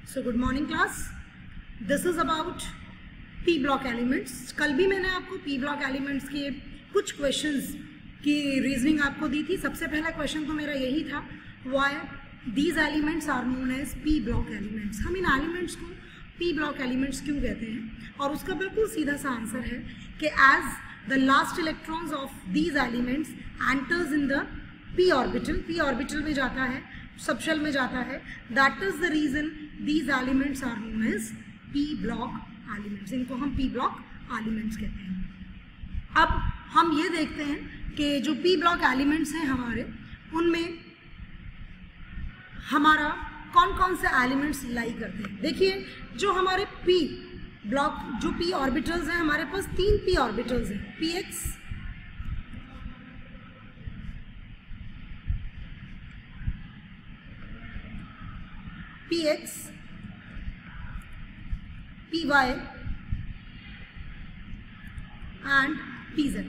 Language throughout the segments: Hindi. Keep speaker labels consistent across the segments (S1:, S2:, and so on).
S1: So good morning class, this is about P block elements. कल भी मैंने आपको पी ब्लॉक एलिमेंट्स के कुछ क्वेश्चंस की रीजनिंग आपको दी थी। सबसे पहला क्वेश्चन तो मेरा यही था, why these elements are known as p block elements. हम इन एलिमेंट्स को पी ब्लॉक एलिमेंट्स क्यों कहते हैं, और उसका बिल्कुल सीधा सा आंसर है कि as the last electrons of these elements enters in the p orbital, p orbital में जाता है, सबशेल में जाता है, that is the reason these elements are known as p block elements. इनको हम पी ब्लॉक एलिमेंट्स कहते हैं। अब हम ये देखते हैं कि जो पी ब्लॉक एलिमेंट्स हैं हमारे, उनमें हमारा कौन कौन से एलिमेंट्स लाई करते हैं। देखिए, जो हमारे पी ब्लॉक, जो पी ऑर्बिटल्स हैं, हमारे पास 3 पी ऑर्बिटल्स हैं, p x, p x, p y and p z.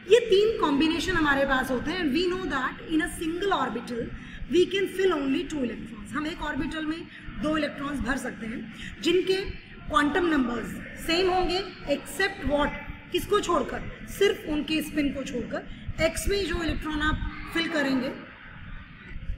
S1: ये 3 कॉम्बिनेशन हमारे पास होते हैं। We know that in a single orbital we can fill only 2 electrons. हम एक ऑर्बिटल में 2 इलेक्ट्रॉन्स भर सकते हैं जिनके क्वांटम नंबर्स सेम होंगे, एक्सेप्ट व्हाट, किसको छोड़कर, सिर्फ उनके स्पिन को छोड़कर। एक्स में जो इलेक्ट्रॉन आप फिल करेंगे,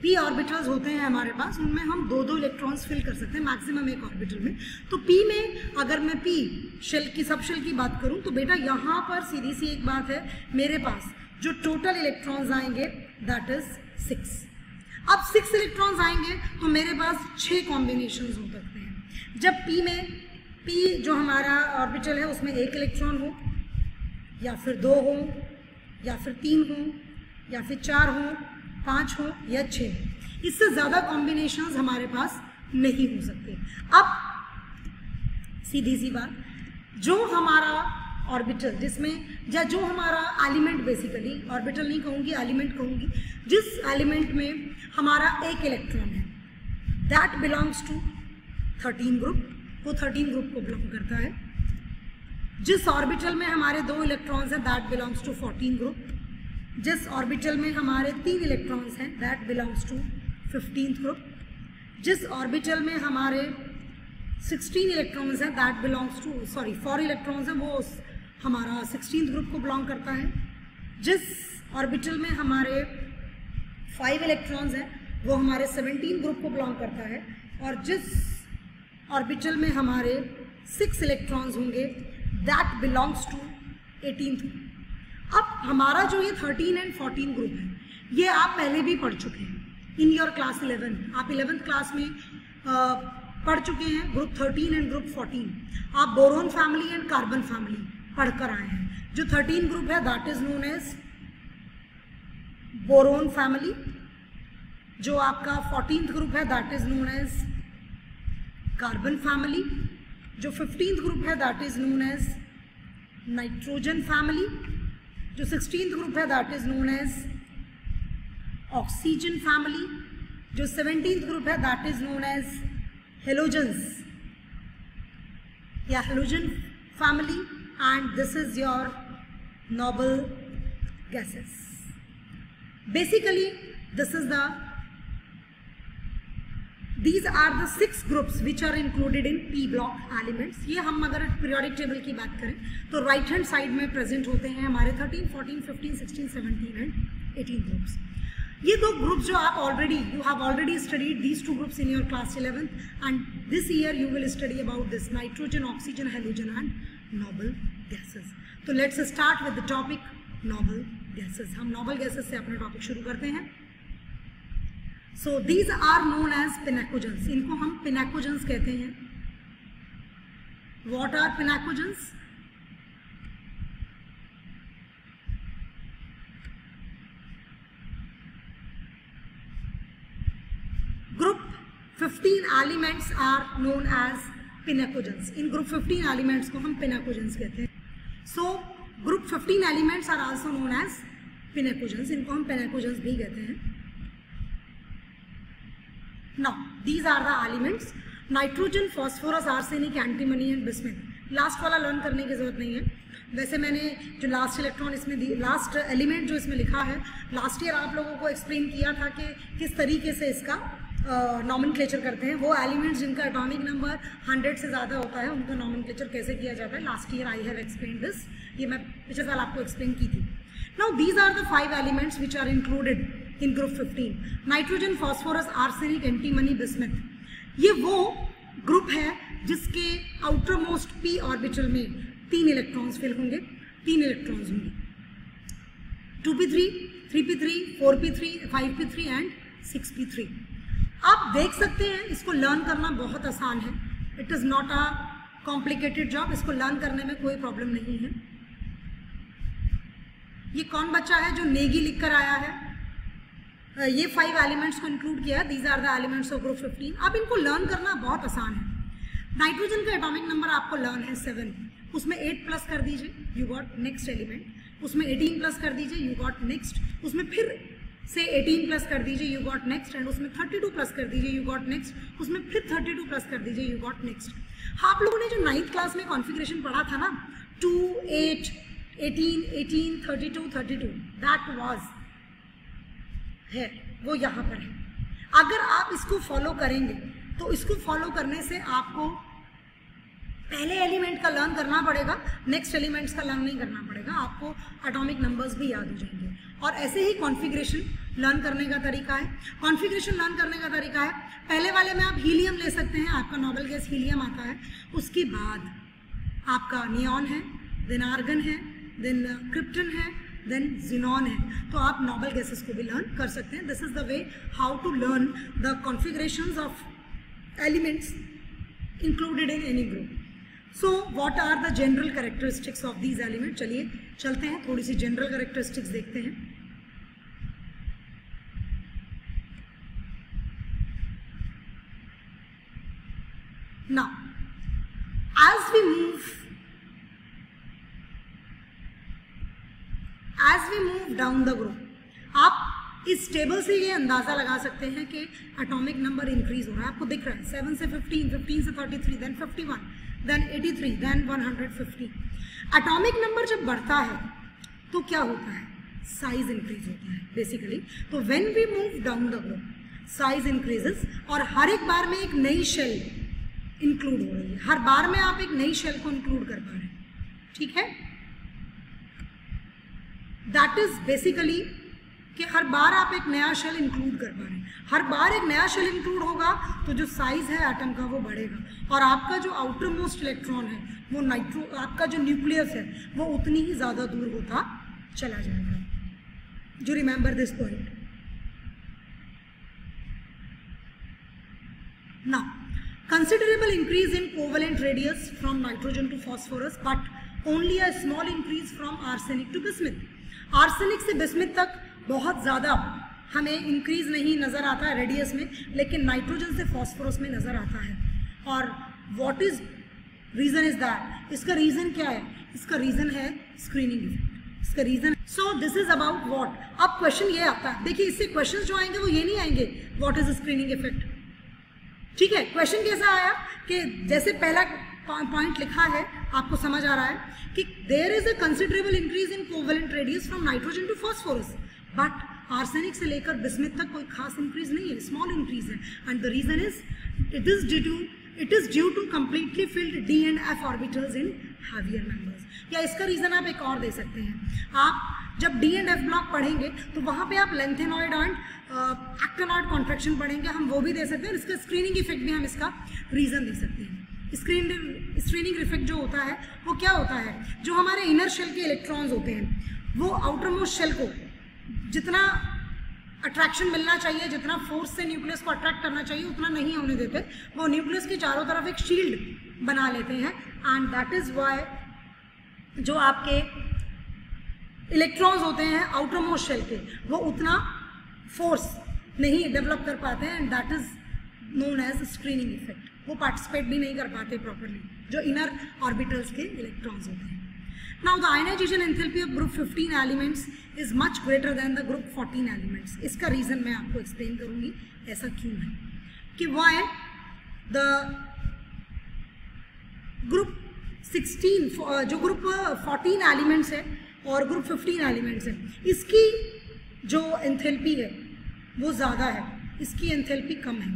S1: पी ऑर्बिटल्स होते हैं हमारे पास, उनमें हम 2-2 इलेक्ट्रॉन्स फिल कर सकते हैं मैक्सिमम एक ऑर्बिटल में। तो पी में अगर मैं पी शेल की, सब शेल की बात करूं तो बेटा यहाँ पर सीधी सी एक बात है, मेरे पास जो टोटल इलेक्ट्रॉन्स आएंगे दैट इज 6। अब 6 इलेक्ट्रॉन्स आएंगे तो मेरे पास 6 कॉम्बिनेशंस हो सकते हैं। जब पी में, पी जो हमारा ऑर्बिटल है उसमें 1 इलेक्ट्रॉन हो, या फिर 2 हो, या फिर 3 हो, या फिर 4 हो, 5 हो या 6 हो, इससे ज़्यादा कॉम्बिनेशंस हमारे पास नहीं हो सकते। अब सीधी सी बात, जो हमारा ऑर्बिटल जिसमें, या जो हमारा एलिमेंट, बेसिकली ऑर्बिटल नहीं कहूँगी, एलिमेंट कहूँगी, जिस एलिमेंट में हमारा 1 इलेक्ट्रॉन है, दैट बिलोंग्स टू 13 ग्रुप, वो 13 ग्रुप को बिलोंग करता है। जिस ऑर्बिटल में हमारे 2 इलेक्ट्रॉन्स हैं दैट बिलोंग्स टू 14 ग्रुप। जिस ऑर्बिटल में हमारे 3 इलेक्ट्रॉन्स हैं that belongs to 15th group. जिस ऑर्बिटल में हमारे 16 इलेक्ट्रॉन्स हैं दैट बिलोंग्स टू, 4 इलेक्ट्रॉन्स हैं, वो हमारा 16th ग्रुप को बिलोंग करता है। जिस ऑर्बिटल में हमारे 5 इलेक्ट्रॉन्स हैं वो हमारे 17th ग्रुप को बिलोंग करता है। और जिस ऑर्बिटल में हमारे 6 इलेक्ट्रॉन्स होंगे that belongs to 18th group. अब हमारा जो ये 13 एंड 14 ग्रुप है, ये आप पहले भी पढ़ चुके हैं इन योर क्लास 11। आप 11th क्लास में पढ़ चुके हैं ग्रुप 13 एंड ग्रुप 14। आप boron family and carbon family पढ़कर आए हैं। जो 13 ग्रुप है that is known as boron family. जो आपका 14th ग्रुप है that is known as carbon family. जो 15th ग्रुप है that is known as nitrogen family. जो 16th ग्रुप है that is known as oxygen family. जो 17th ग्रुप है that is known as halogens या halogen family. And this is your noble gases. Basically this is these are the 6 groups which are included in P block elements। ये हम अगर पीरियोडिक टेबल की बात करें तो राइट हैंड साइड में प्रेजेंट होते हैं हमारे 13, 14, 15, 16, 17 एंड 18 ग्रुप्स। ये 2 ग्रुप्स जो आप already, you have already studied these 2 groups in your class 11th and this year you will study about this nitrogen, oxygen, halogen and noble gases. तो let's start with the topic noble gases. हम नोबल गैसेस से अपना टॉपिक शुरू करते हैं। So these are known as pinacogens। इनको हम pinacogens कहते हैं। What are pinacogens? Group 15 elements are known as pinacogens। In group 15 elements को हम pinacogens कहते हैं। So group 15 elements are also known as pinacogens। इनको हम pinacogens भी कहते हैं। Now these are the elements: nitrogen, phosphorus, arsenic, antimony and bismuth. Last वाला लर्न करने की जरूरत नहीं है। वैसे मैंने जो लास्ट इलेक्ट्रॉन इसमें, लास्ट एलिमेंट जो इसमें लिखा है, लास्ट ईयर आप लोगों को एक्सप्लेन किया था कि किस तरीके से इसका नॉमेनक्लेचर करते हैं, वो एलिमेंट्स जिनका एटॉमिक नंबर 100 से ज़्यादा होता है उनका नॉमेनक्लेचर कैसे किया जाता है। Last year I have explain this, ये मैं पिछले साल आपको एक्सप्लेन की थी। Now these are the 5 elements which are included in group 15, nitrogen, phosphorus, arsenic, antimony, bismuth. ये वो ग्रुप है जिसके आउटर मोस्ट p ऑर्बिटल में 3 इलेक्ट्रॉन्स फिल होंगे, 3 इलेक्ट्रॉन्स होंगे, 2p3, 3p3, 4p3, 5p3 and 6p3। आप देख सकते हैं इसको लर्न करना बहुत आसान है, it is not a complicated job, इसको लर्न करने में कोई प्रॉब्लम नहीं है। ये कौन बच्चा है जो नेगी लिख कर आया है? ये 5 एलिमेंट्स को इंक्लूड किया है, these are the elements of group 15। अब इनको लर्न करना बहुत आसान है। नाइट्रोजन का एटॉमिक नंबर आपको लर्न है 7, उसमें 8 प्लस कर दीजिए, यू गॉट नेक्स्ट एलिमेंट। उसमें 18 प्लस कर दीजिए, यू गॉट नेक्स्ट। उसमें फिर से 18 प्लस कर दीजिए, यू गॉट नेक्स्ट। एंड उसमें 32 प्लस कर दीजिए, यू गॉट नेक्स्ट। उसमें फिर 32 प्लस कर दीजिए, यू गॉट नेक्स्ट। आप लोगों ने जो 9th क्लास में कॉन्फ़िगरेशन पढ़ा था ना, 2, 8, 18, 18, 32, 32, दैट वाज है, वो यहाँ पर है। अगर आप इसको फॉलो करेंगे तो इसको फॉलो करने से आपको पहले एलिमेंट का लर्न करना पड़ेगा, नेक्स्ट एलिमेंट्स का लर्न नहीं करना पड़ेगा, आपको एटॉमिक नंबर्स भी याद हो जाएंगे। और ऐसे ही कॉन्फ़िगरेशन लर्न करने का तरीका है। कॉन्फ़िगरेशन लर्न करने का तरीका है, पहले वाले में आप हीलियम ले सकते हैं, आपका नोबल गैस हीलियम आता है। उसके बाद आपका नियॉन है, देन आर्गन है, देन क्रिप्टन है, देन जिनॉन है। तो आप नोबल गैसेस को भी लर्न कर सकते हैं। This is the way how to learn the configurations of elements included in any group. So what are the general characteristics of these element? चलिए चलते हैं, थोड़ी सी जनरल कैरेक्टरिस्टिक्स देखते हैं। Now as we move down the group, आप इस टेबल से ये अंदाज़ा लगा सकते हैं कि एटॉमिक नंबर इंक्रीज हो रहा है। आपको दिख रहा है 7 से 15, 15 से 33, then 51, then 83, then 150। Atomic number जब बढ़ता है तो क्या होता है? साइज इंक्रीज होता है बेसिकली। तो when we move down the group size increases, और हर एक बार में एक नई शेल इंक्लूड हो रही है, हर बार में आप एक नई शेल को इंक्लूड कर पा रहे हैं, ठीक है। दैट इज बेसिकली कि हर बार आप एक नया शेल इंक्लूड कर पा रहे हैं। हर बार एक नया शेल इंक्लूड होगा तो जो साइज है एटम का वो बढ़ेगा, और आपका जो आउटर मोस्ट इलेक्ट्रॉन है वो आपका जो न्यूक्लियस है वो उतनी ही ज़्यादा दूर होता चला जाएगा। जो remember this point. Now considerable increase in covalent radius from nitrogen to phosphorus, but only a small increase from arsenic to bismuth. Arsenic से बिस्मिथ तक बहुत ज़्यादा हमें इंक्रीज नहीं नज़र आता है रेडियस में, लेकिन नाइट्रोजन से फॉस्फोरस में नज़र आता है। और what is reason is that? इसका रीज़न क्या है? इसका रीज़न है स्क्रीनिंग इफेक्ट। इसका reason, so this is about what. अब क्वेश्चन ये आता है, देखिए इससे क्वेश्चन जो आएंगे वो ये नहीं आएंगे व्हाट इज स्क्रीनिंग इफेक्ट, ठीक है। क्वेश्चन कैसा आया कि जैसे पहला पॉइंट लिखा है, आपको समझ आ रहा है कि there is a considerable increase in covalent radius from nitrogen to phosphorus, but arsenic से लेकर बिस्मिथ तक कोई खास इंक्रीज नहीं है, स्मॉल इंक्रीज है। And the reason is it is due to completely filled d and f orbitals in heavier members. या इसका रीजन आप एक और दे सकते हैं, आप जब डी एंड एफ ब्लॉक पढ़ेंगे तो वहाँ पे आप लेंथेनॉइड एंड एक्टिनॉइड कॉन्ट्रैक्शन पढ़ेंगे, हम वो भी दे सकते हैं। इसका स्क्रीनिंग इफेक्ट भी हम इसका रीज़न दे सकते हैं। स्क्रीनिंग इफेक्ट जो होता है वो क्या होता है? जो हमारे इनर शेल के इलेक्ट्रॉन्स होते हैं वो आउटर मोस्ट शेल को जितना अट्रैक्शन मिलना चाहिए, जितना फोर्स से न्यूक्लियस को अट्रैक्ट करना चाहिए उतना नहीं होने देते, वो न्यूक्लियस के चारों तरफ एक शील्ड बना लेते हैं। एंड दैट इज़ वाई जो आपके इलेक्ट्रॉन्स होते हैं आउटर मोस्ट शेल के वो उतना फोर्स नहीं डेवलप कर पाते हैं, and that is known as screening effect. वो पार्टिसिपेट भी नहीं कर पाते प्रॉपरली जो इनर ऑर्बिटल्स के इलेक्ट्रॉन्स होते हैं। Now the ionization enthalpy of group 15 elements is much greater than the group 14 elements. इसका रीजन मैं आपको एक्सप्लेन करूंगी ऐसा क्यों है, कि वाई द ग्रुप 16 जो ग्रुप 14 एलिमेंट्स है और ग्रुप 15 एलिमेंट्स है, इसकी जो एंथैल्पी है वो ज़्यादा है। इसकी एंथैल्पी कम है,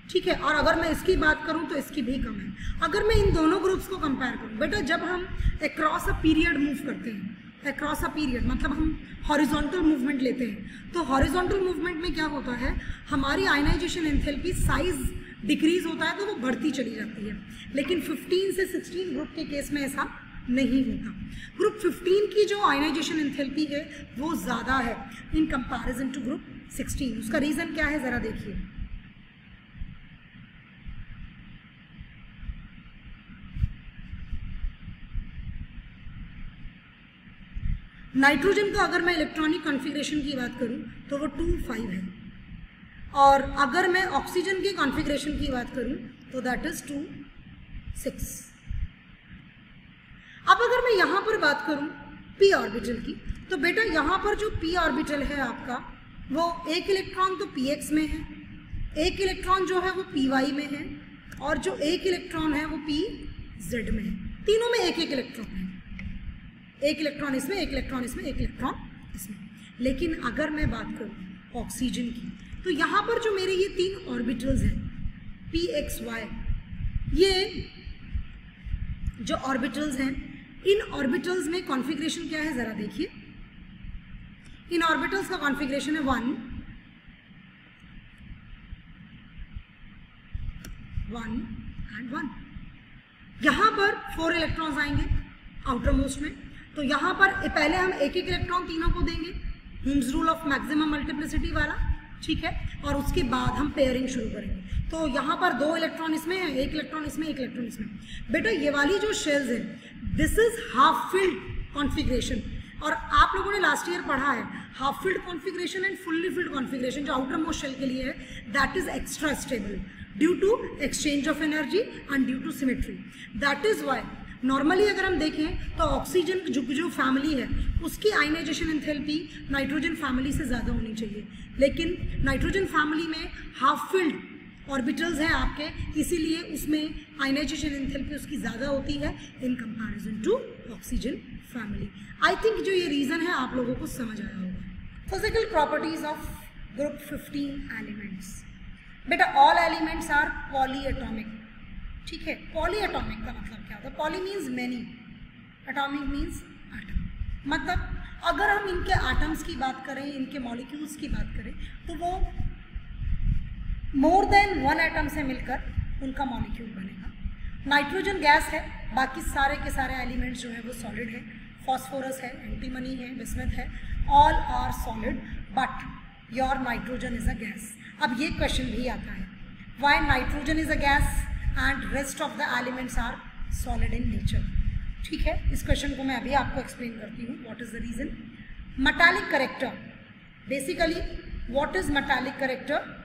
S1: ठीक है। और अगर मैं इसकी बात करूं तो इसकी भी कम है। अगर मैं इन दोनों ग्रुप्स को कंपेयर करूं, बेटा जब हम अक्रॉस अ पीरियड मूव करते हैं, अक्रॉस अ पीरियड मतलब हम हॉरिजॉन्टल मूवमेंट लेते हैं, तो हॉरिजॉन्टल मूवमेंट में क्या होता है, हमारी आयनाइजेशन एंथैल्पी साइज डिक्रीज होता है तो वो बढ़ती चली जाती है। लेकिन 15 से 16 ग्रुप के केस में ऐसा नहीं होता। ग्रुप 15 की जो आयनाइजेशन एंथैल्पी है वो ज़्यादा है इन कंपैरिजन टू ग्रुप 16। उसका रीज़न क्या है ज़रा देखिए। नाइट्रोजन का अगर मैं इलेक्ट्रॉनिक कॉन्फ़िगरेशन की बात करूं तो वो 2,5 है, और अगर मैं ऑक्सीजन की कॉन्फ़िगरेशन की बात करूं तो दैट इज 2,6। अब अगर मैं यहाँ पर बात करूं p ऑर्बिटल की, तो बेटा यहाँ पर जो p ऑर्बिटल है आपका, वो एक इलेक्ट्रॉन तो px में है, एक इलेक्ट्रॉन जो है वो py में है, और जो एक इलेक्ट्रॉन है वो pz में है। तीनों में एक एक इलेक्ट्रॉन है, एक इलेक्ट्रॉन इसमें, एक इलेक्ट्रॉन इसमें, एक इलेक्ट्रॉन इसमें। लेकिन अगर मैं बात करूं ऑक्सीजन की, तो यहाँ पर जो मेरे ये 3 ऑर्बिटल्स हैं pxy, ये जो ऑर्बिटल्स हैं, इन ऑर्बिटल्स में कॉन्फ़िगरेशन क्या है ज़रा देखिए। इन ऑर्बिटल्स का कॉन्फ़िगरेशन है 1 1 एंड 1। यहाँ पर 4 इलेक्ट्रॉन्स आएंगे आउटर मोस्ट में, तो यहाँ पर पहले हम एक एक इलेक्ट्रॉन तीनों को देंगे, Hume's rule of maximum multiplicity वाला, ठीक है। और उसके बाद हम पेयरिंग शुरू करेंगे। तो यहाँ पर 2 इलेक्ट्रॉन इसमें है, एक इलेक्ट्रॉन इसमें, एक इलेक्ट्रॉन इसमें। बेटा ये वाली जो शेल्स है, this is half filled configuration, और आप लोगों ने लास्ट ईयर पढ़ा है half filled configuration and fully filled configuration जो आउटर मोस्ट शेल के लिए है, that is extra stable due to exchange of energy and due to symmetry. That is why normally अगर हम देखें तो ऑक्सीजन जो फैमिली है उसकी आयनाइजेशन एंथैल्पी नाइट्रोजन फैमिली से ज़्यादा होनी चाहिए, लेकिन नाइट्रोजन फैमिली में हाफ फिल्ड ऑर्बिटल्स हैं आपके, इसीलिए उसमें आयनाइजेशन एंथैल्पी उसकी ज़्यादा होती है in comparison to oxygen family. I think जो ये रीज़न है आप लोगों को समझ आया होगा। Physical properties of group 15 elements. बेटा all elements are polyatomic, ठीक है। पॉली एटॉमिक का मतलब क्या होता है? Poly means many, atomic means atom. मतलब अगर हम इनके एटम्स की बात करें, इनके मॉलिक्यूल्स की बात करें, तो वो मोर देन 1 एटम से मिलकर उनका मॉलिक्यूल बनेगा। नाइट्रोजन गैस है, बाकी सारे के सारे एलिमेंट्स जो है वो सॉलिड है। फॉस्फोरस है, एंटीमनी है, बिस्मथ है, all are solid, but your nitrogen is a gas. अब ये क्वेश्चन भी आता है, why nitrogen is a gas and rest of the elements are solid in nature, ठीक है। इस क्वेश्चन को मैं अभी आपको एक्सप्लेन करती हूँ, what is the reason. Metallic character, basically what is metallic character?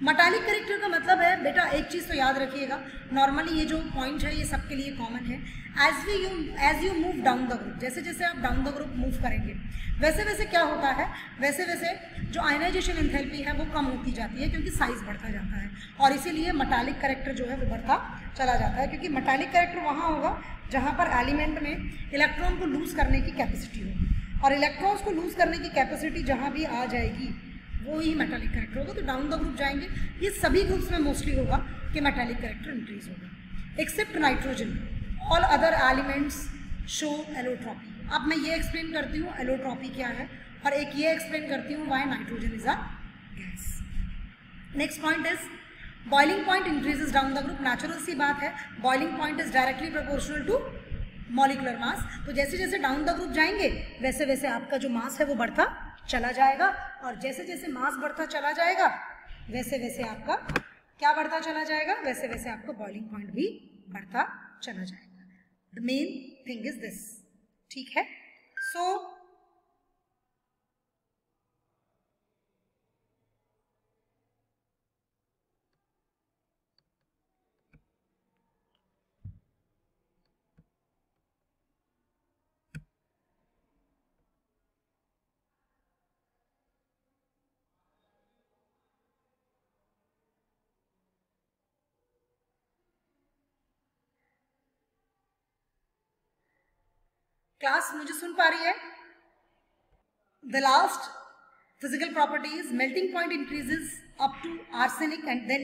S1: Metallic character का मतलब है, बेटा एक चीज़ तो याद रखिएगा, नॉर्मली ये जो पॉइंट है ये सबके लिए कॉमन है। As you move down the group, जैसे जैसे आप डाउन द ग्रुप मूव करेंगे वैसे वैसे क्या होता है, वैसे वैसे जो आयनाइजेशन एंथैल्पी है वो कम होती जाती है, क्योंकि साइज बढ़ता जाता है, और इसीलिए मेटालिक करेक्टर जो है वो बढ़ता चला जाता है। क्योंकि मेटालिक करेक्टर वहाँ होगा जहाँ पर एलिमेंट में इलेक्ट्रॉन को लूज करने की कैपेसिटी होगी, और इलेक्ट्रॉन्स को लूज करने की कैपेसिटी जहाँ भी आ जाएगी वो ही मेटालिक करेक्टर होगा। तो डाउन द ग्रुप जाएंगे, ये सभी ग्रुप्स में मोस्टली होगा कि मेटालिक करेक्टर इंक्रीज होगा, except nitrogen. All other elements show allotropy. अब मैं ये एक्सप्लेन करती हूँ एलोट्रॉपी क्या है, और एक ये एक्सप्लेन करती हूँ why nitrogen is a gas. Next point is boiling point increases down the group. Natural सी बात है, boiling point is directly proportional to molecular mass. तो जैसे जैसे डाउन द ग्रुप जाएंगे वैसे वैसे आपका जो मास है वो बढ़ता चला जाएगा, और जैसे जैसे मास बढ़ता चला जाएगा वैसे वैसे आपका क्या बढ़ता चला जाएगा, वैसे वैसे आपका बॉइलिंग पॉइंट भी बढ़ता चला जाएगा। The main thing is this, ठीक है। सो क्लास मुझे सुन पा रही है? The last Physical properties, melting point increases up to arsenic and then